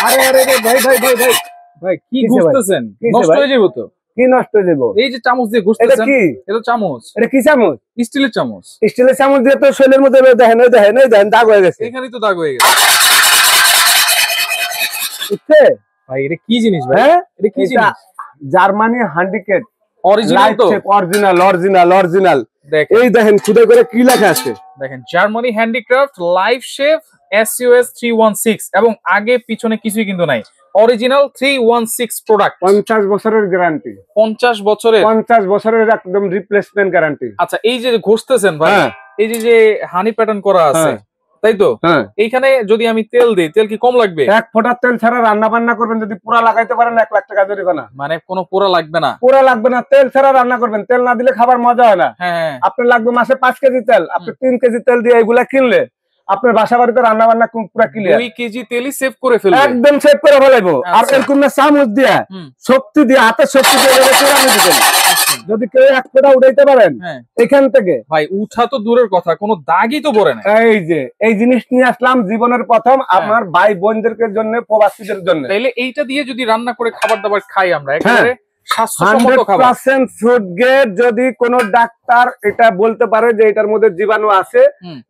আরে আরে ভাই ভাই ভাই ভাই ভাই কি ঘুরতেছেন? নষ্ট হয়ে যাবে তো। কি নষ্ট হয়ে যাবে? এই যে চামচ দিয়ে ঘুরতেছেন, এটা চামচ। এটা কি চামচ? স্টিলের চামচ। স্টিলের চামচ দিয়ে তো শৈলের মধ্যে দেখেন দাগ হয়ে গেছে। এখানেই তো দাগ হয়ে গেছে। বুঝছে ভাই এটা কি জিনিস ভাই? এটা কি জিনিস? জার্মানি হ্যান্ডিকেট অরিজিনাল তো? Original original original. এই দেখেন খুদে করে কি লেখা আছে দেখেন, Germany handicraft life chef SUS 316 এবং আগে পিছনে কিছুই কিন্তু নাই। Original 316 product. 50 বছরের গ্যারান্টি। 50 বছরের একদম রিপ্লেসমেন্ট গ্যারান্টি। আচ্ছা, এই যে ঘষতেছেন ভাই, এই যে হানি প্যাটার্ন করা আছে, তাই তো? এইখানে যদি আমি তেল দিই, তেল কি কম লাগবে? এক ফোঁটা তেল ছাড়া রান্না বান্না করবেন, যদি পুরা লাগাইতে পারেন 1 লাখ টাকা জরিমানা। মানে কোনো পুরা লাগবে না? পুরা লাগবে না, তেল ছাড়া রান্না করবেন। তেল না দিলে খাবার মজা হয় না। আপনার লাগবে মাসে 5 কেজি তেল। আপনি 3 কেজি তেল দিয়ে এগুলা কিনলে আপনার বাসা বাড়িতে রান্না বান্না পুরো ক্লিয়ার। 2 কেজি তেলই সেভ করে ফেলবে, একদম সেভ করে ফেলাইবো। আর এরকম না চামচ দিয়ে শক্তি দিয়ে, হাতে শক্তি দিয়ে চড়ানো দিবেন। যদি কেউ 1 ফোঁটা উঠাইতে পারেন এখান থেকে, ভাই উঠা তো দূরের কথা, কোনো দাগই তো পড়ে না। এই যে এই জিনিস নিয়ে আসলাম জীবনের প্রথম আমার ভাই বোনদেরকে জন্য, প্রবাসীদের জন্য। তাইলে এইটা দিয়ে যদি রান্না করে খাবার দাবার খাই আমরা, একেবারে 100% ফ্রুট গেট। যদি কোন ডাক্তার এটা বলতে পারে যে এটার মধ্যে জীবাণু আছে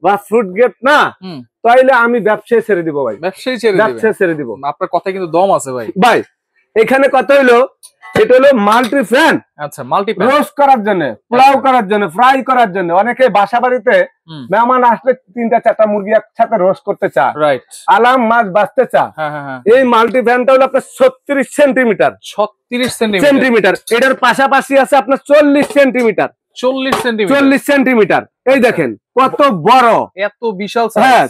বা ফ্রুট গেট না, তাইলে আমি ব্যবসায় ছেড়ে দিব ভাই। ব্যবসায় ছেড়ে দিব। আপনার কথা কিন্তু দম আছে ভাই। ভাই এখানে কত হইলো? এটা হলো মাল্টি ফ্যান। আচ্ছা, মাল্টি ফ্যান রোস্ট করার জন্য, পোলাও করার জন্য, ফ্রাই করার জন্য। অনেকে বাসা বাড়িতে মেহমান আসলে 3-4টা মুরগি একসাথে রোস্ট করতে চায়, রাইট, আলাম মাছ বাঁচতে চায়। এই মাল্টি ফ্যানটা হলো আপনার 36 সেন্টিমিটার। 36 সেন্টিমিটার। এটার পাশাপাশি আছে আপনার 40 সেন্টিমিটার। 40 সেন্টিমিটার। এই দেখেন কত বড়, এত বিশাল।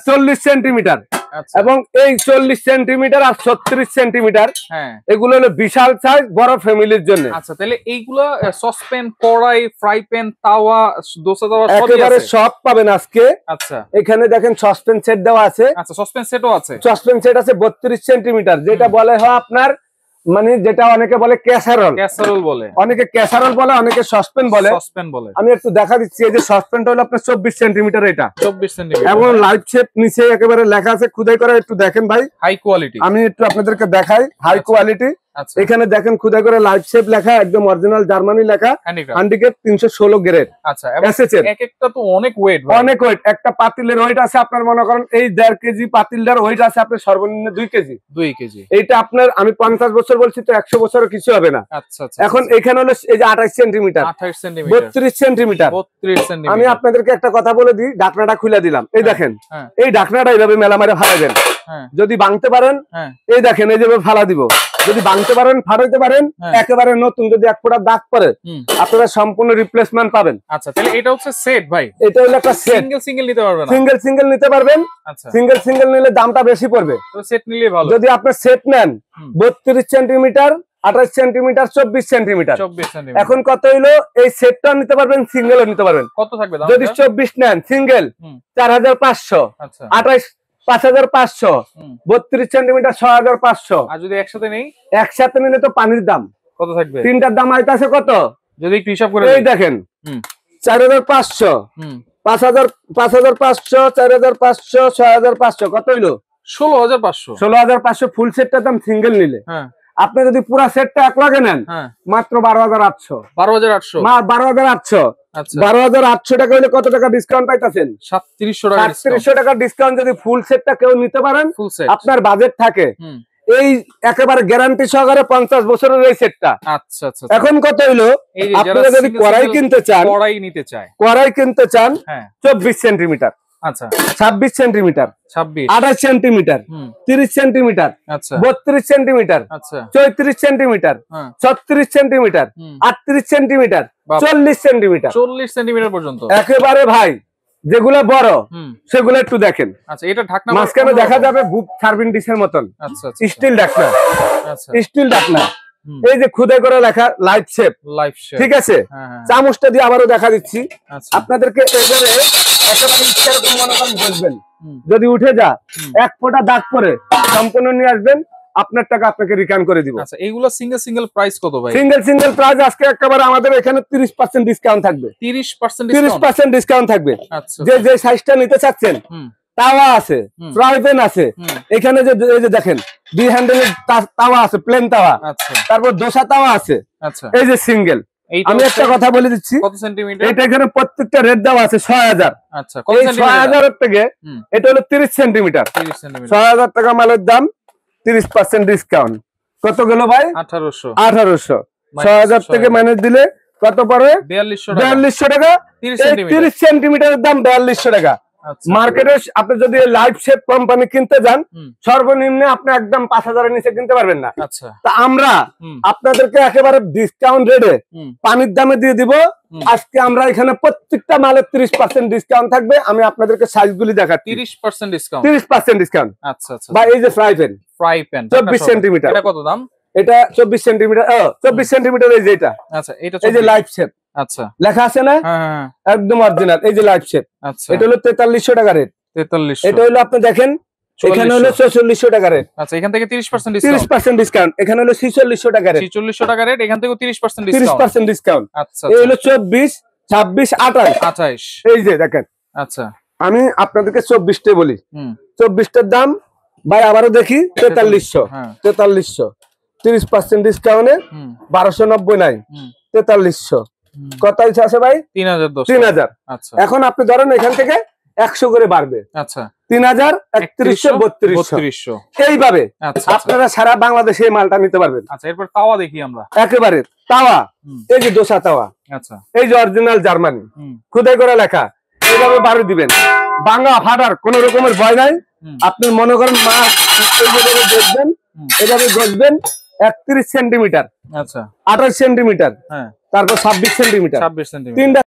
40 সেন্টিমিটার। এবং এই 40 সেন্টিমিটার আর 36 সেন্টিমিটার, এগুলো হলো বিশাল সাইজ, বড় ফ্যামিলির জন্য। আচ্ছা, তাহলে এইগুলো সসপ্যান, কড়াই, ফ্রাই প্যান, তাওয়া, দোসা তাওয়া একেবারে সব পাবেন আজকে। আচ্ছা, এখানে দেখেন সসপ্যান সেট দেওয়া আছে। আচ্ছা, সসপ্যান সেটও আছে। সসপ্যান সেট আছে 32 সেন্টিমিটার, যেটা বলে হয় আপনার, মানে যেটা অনেকে বলে ক্যাসারোল বলে, অনেকে ক্যাসারোল বলে, অনেকে সসপ্যান বলে। আমি একটু দেখা দিচ্ছি। এই যে সসপ্যানটা হলো আপনার 24 সেন্টিমিটার। এটা 24 সেন্টিমিটার এবং লাইভ শেপ নিচে একেবারে লেখা আছে খুদাই করা। একটু দেখেন ভাই, হাই কোয়ালিটি। আমি একটু আপনাদেরকে দেখাই হাই কোয়ালিটি। এখানে দেখেন খুদাই করে লাইভ শেপ লেখা, একদম অরিজিনাল জার্মানি লেখা, হ্যান্ডিক্যাপ 316 গ্রেড। আচ্ছা, এক একটা তো অনেক ওয়েট, অনেক ওয়েট। একটা পাতিলের ওয়েট আছে আপনার, মনে করেন এই 1.5 কেজি পাতিলটার ওয়েট আছে আপনার সর্বনিম্ন 2 কেজি। এইটা আপনার, আমি 50 বছর বলছি তো 100 বছরের কিছু হবে না। এখন এখানে হলো এই যে 28 সেন্টিমিটার, 32 সেন্টিমিটার। আমি আপনাদেরকে একটা কথা বলে দিই, ঢাকনাটা খুলে দিলাম। এই দেখেন, এই ঢাকনাটা এইভাবে মেলা মারে ফালাবেন। যদি ভাঙতে পারেন, এই দেখেন এই যেভাবে ফালা দিব। যদি ভাঙতে পারেন, ফাটাইতে পারেন, একেবারে নতুন। যদি 1 ফোঁটা দাগ পড়ে, আপনারা সম্পূর্ণ রিপ্লেসমেন্ট পাবেন। আচ্ছা, তাহলে এটা হচ্ছে সেট ভাই। এটা হলো একটা সেট। সিঙ্গেল নিতে পারবেন না? সিঙ্গেল নিতে পারবেন। আচ্ছা, সিঙ্গেল নিলে দামটা বেশি পড়বে। তো সেট নিলে ভালো। যদি আপনি সেট নেন 32 সেন্টিমিটার, 28 সেন্টিমিটার, 24 সেন্টিমিটার। এখন কত হইলো? এই সেটটা নিতে পারবেন, সিঙ্গেলও নিতে পারবেন। কত থাকবে দাম? যদি 24 নেন সিঙ্গেল 4500, 28 5500, 32 সেন্টিমিটার 6500। আর যদি একসাথে নেই? একসাথে নিলে তো পানির দাম। কত থাকবে? তিনটার দাম আইতাছে কত? যদি একটু হিসাব করে এই দেখেন, 4500, 5000, 5500, 4500, 6500, কত হইলো? 16500। 16500 ফুল সেটটার দাম সিঙ্গেল নিলে। আপনি যদি পুরো সেটটা এক লগে নেন, মাত্র 12800। 12800? 12800। 12800 টাকা হইলে কত টাকা ডিসকাউন্ট পাইতাছেন? 3700 টাকা। 3700 টাকা ডিসকাউন্ট। যদি ফুল সেটটা কেউ নিতে পারেন, আপনার বাজেট থাকে, এই একেবারে গ্যারান্টি সহকারে 50 বছরের এই সেটটা। আচ্ছা আচ্ছা। এখন কত হইলো? আপনারা যদি কড়াই কিনতে চান, কড়াই কিনতে চান 24 সেন্টিমিটার, আচ্ছা 26 centimetre, 28 centimetre, 30 centimetre, 32 centimetre, 34 centimetre, 36 centimetre, 38 centimetre, 40 centimetre, 40 centimetre পর্যন্ত একেবারে ভাই। যেগুলা বড় সেগুলো একটু দেখেন। আচ্ছা, এটা ঢাকনা মাঝখানে দেখা যাবে বুক সার্ভিং ডিশের মতন। আচ্ছা, স্টিল ঢাকনা, স্টিল ঢাকনা। এই যে খুদাই করে লেখা লাইফ শেপ, ঠিক আছে। চামচটা দিয়ে আবারও দেখা দিচ্ছি আপনাদেরকে। এবারে একেবারে ইচ্ছার মনে করেন বলবেন, যদি উঠে যা 1 ফোঁটা দাগ পরে সম্পূর্ণ নিয়ে আসবেন, আপনার টাকা আপনাকে রিটার্ন করে দিব। আচ্ছা, এইগুলো সিঙ্গেল প্রাইস কত ভাই? সিঙ্গেল প্রাইস আজকে একেবারে আমাদের এখানে 30% ডিসকাউন্ট থাকবে। 30% ডিসকাউন্ট থাকবে। যে সাইজটা নিতে চাচ্ছেন তাওয়া আছে, ফ্রাই প্যান আছে, এখানে যে এই যে দেখেন 2 হ্যান্ডেলের তাওয়া আছে, প্লেন তাওয়া। আচ্ছা, তারপর দোসা তাওয়া আছে। আচ্ছা, এই যে সিঙ্গেল। আমি একটা কথা বলে দিচ্ছি, কত সেন্টিমিটার এটা? এখানে প্রত্যেকটা রেট দেওয়া আছে 6000। আচ্ছা, কত সেন্টিমিটার? 6000 এর থেকে এটা হলো 30 সেন্টিমিটার। 6000 টাকা মালের দাম, 30% ডিসকাউন্ট। কত গেল ভাই? 1800। 6000 থেকে মাইনাস দিলে কত পড়বে? 4200 টাকা। 30 সেন্টিমিটারের দাম 4200 টাকা। মার্কেটে আপনি যদি লাইফ শেপ কোম্পানি কিনতে যান, সর্বনিম্ন আপনি একদম 5000 এর নিচে কিনতে পারবেন না। তা আমরা আপনাদেরকে একেবারে ডিসকাউন্ট রেটে পানির দামে দিয়ে দিব। আজকে আমরা এখানে প্রত্যেকটা মালের 30% ডিসকাউন্ট থাকবে। আমি আপনাদেরকে সাইজগুলি দেখাচ্ছি। 30% ডিসকাউন্ট। 30% ডিসকাউন্ট। আচ্ছা আচ্ছা। বা এই যে ফ্রাই প্যান 24 সেন্টিমিটার। এটা কত দাম? এটা 24 সেন্টিমিটার। 24 সেন্টিমিটার এই যে এটা। আচ্ছা, এটা এই যে লাইফ শেপ। আচ্ছা, লেখা আছে না? হ্যাঁ, একদম অরিজিনাল। এই যে লাইফ শেপ। আচ্ছা, এটা হলো 4300 টাকা রেট। 4300। এটা হলো আপনি দেখেন, এখানে হলো 4400 টাকা রেট। আচ্ছা, এখান থেকে 30% ডিসকাউন্ট। 30% ডিসকাউন্ট। এখানে হলো 4600 টাকা রেট। 4600 টাকা রেট, এখান থেকে 30% ডিসকাউন্ট। 30% ডিসকাউন্ট। আচ্ছা, এই হলো 24, 26, 28। এই যে দেখেন। আচ্ছা, আমি আপনাদেরকে 24 টা বলি। 24 টার দাম ভাই আবারও দেখি 4300। 4300 30% ডিসকাউন্টে 1290 নাই, 4300। কত আছে ভাই? 3000। আচ্ছা, এখন আপনি ধরেন এখান থেকে 100 করে বাড়বে। আচ্ছা, 3000, 3100, 3200 এইভাবে আপনারা সারা বাংলাদেশে এই মালটা নিতে পারবেন। আচ্ছা, এরপর তাওয়া দেখি আমরা। একেবারে তাওয়া, এই যে দোসা তাওয়া। আচ্ছা, এই যে অরিজিনাল জার্মানি, খোদাই করে লেখা। এইভাবে বাড়ি দিবেন, ভাঙা ফাটার কোন রকমের ভয় নাই। আপনি মনে করেন মাছ এইভাবে দেখবেন, এভাবে গজবেন 31 সেন্টিমিটার। আচ্ছা, 28 সেন্টিমিটার, হ্যাঁ, তারপর 26 সেন্টিমিটার, 26 সেন্টিমিটার।